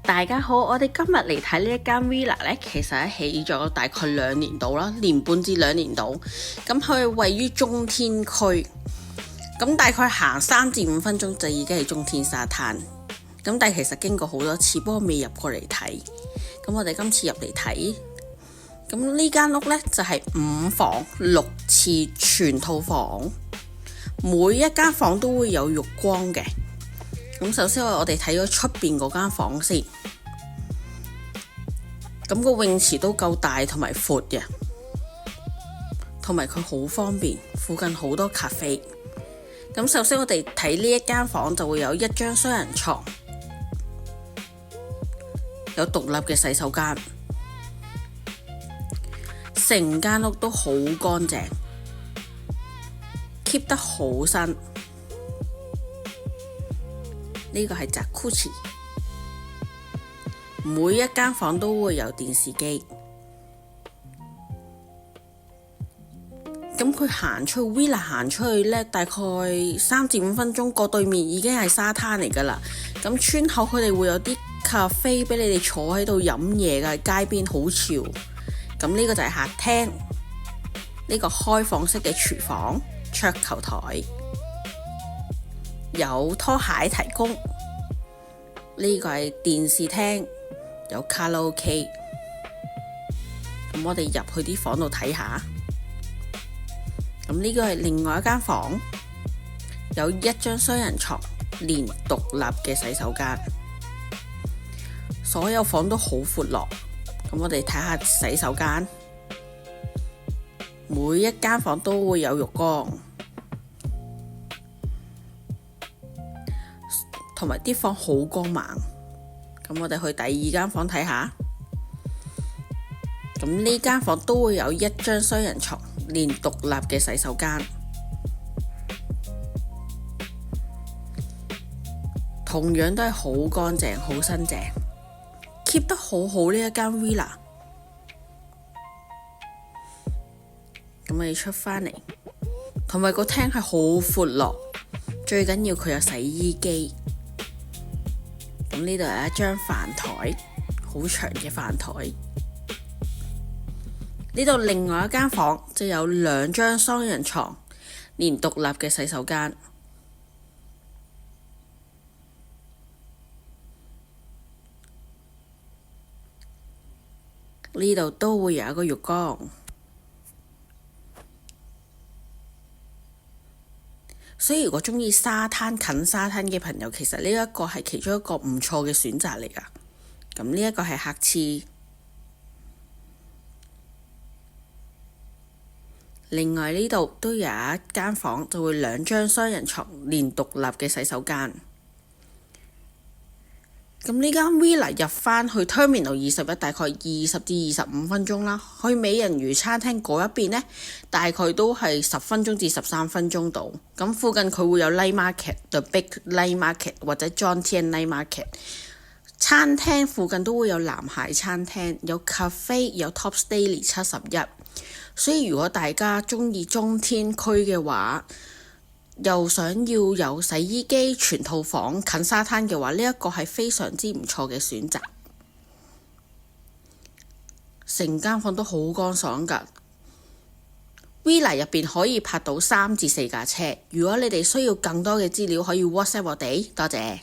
大家好，我哋今日嚟睇呢一間 villa 呢，其實起咗大概2年度啦，年半至2年度。咁佢位於中天區，咁大概行3至5分鐘就已經係中天沙灘。咁但係其實經過好多次，不過未入過嚟睇。咁我哋今次入嚟睇，咁呢間屋呢，就係5房6廁全套房，每一間房都會有浴缸嘅。咁首先我哋睇咗出邊嗰間房先，咁個泳池都夠大同埋闊嘅，同埋佢好方便，附近好多咖啡。咁首先我哋睇呢一間房就會有1張雙人床，有獨立嘅洗手間，成間屋都好乾淨，keep 得好新。呢個係 Jacuzzi， 每一間房都會有電視機。咁佢行出去 villa 行出去呢，大概3至5分鐘過對面已經係沙灘嚟噶啦。咁村口佢哋會有啲咖啡俾你哋坐喺度飲嘢嘅，街邊好潮。咁呢個就係客廳，呢個開放式嘅廚房，桌球台。有拖鞋提供，呢個係電視廳，有卡拉 OK。咁我哋入去啲房度睇下。咁呢個係另外一間房，有1張雙人床，連獨立嘅洗手間。所有房都好闊落。咁我哋睇下洗手間，每一間房都會有浴缸。同埋啲房好光猛。咁我哋去第2間房睇下。咁呢間房都會有1張雙人床，連獨立嘅洗手間，同樣都係好乾淨、好新淨，keep 得好好呢一間 villa。咁我哋出返嚟，同埋個廳係好闊落，最緊要佢有洗衣機。咁呢度有一張飯台，好長嘅飯台。呢度另外一間房就有2張雙人床，連獨立嘅洗手間。呢度都會有一個浴缸。所以如果中意沙灘近沙灘嘅朋友，其實呢一個係其中一個唔錯嘅選擇嚟㗎。咁呢一個係客廁。另外呢度都有一間房，就會2張雙人床，連獨立嘅洗手間。咁呢間 villa 入返去 Terminal 21，大概20至25分鐘啦。去美人魚餐廳嗰一邊呢，大概都係10分鐘至13分鐘度。咁附近佢會有 Night Market、The Big Night Market 或者 John Tian Night Market。餐廳附近都會有男孩餐廳，有 cafe， 有 Tops Daily 71。所以如果大家中意中天區嘅話，又想要有洗衣機、全套房近沙灘嘅話，呢一個係非常之唔錯嘅選擇。成間房都好乾爽㗎。villa 入邊可以泊到3至4架車。如果你哋需要更多嘅資料，可以 WhatsApp 我哋。多謝。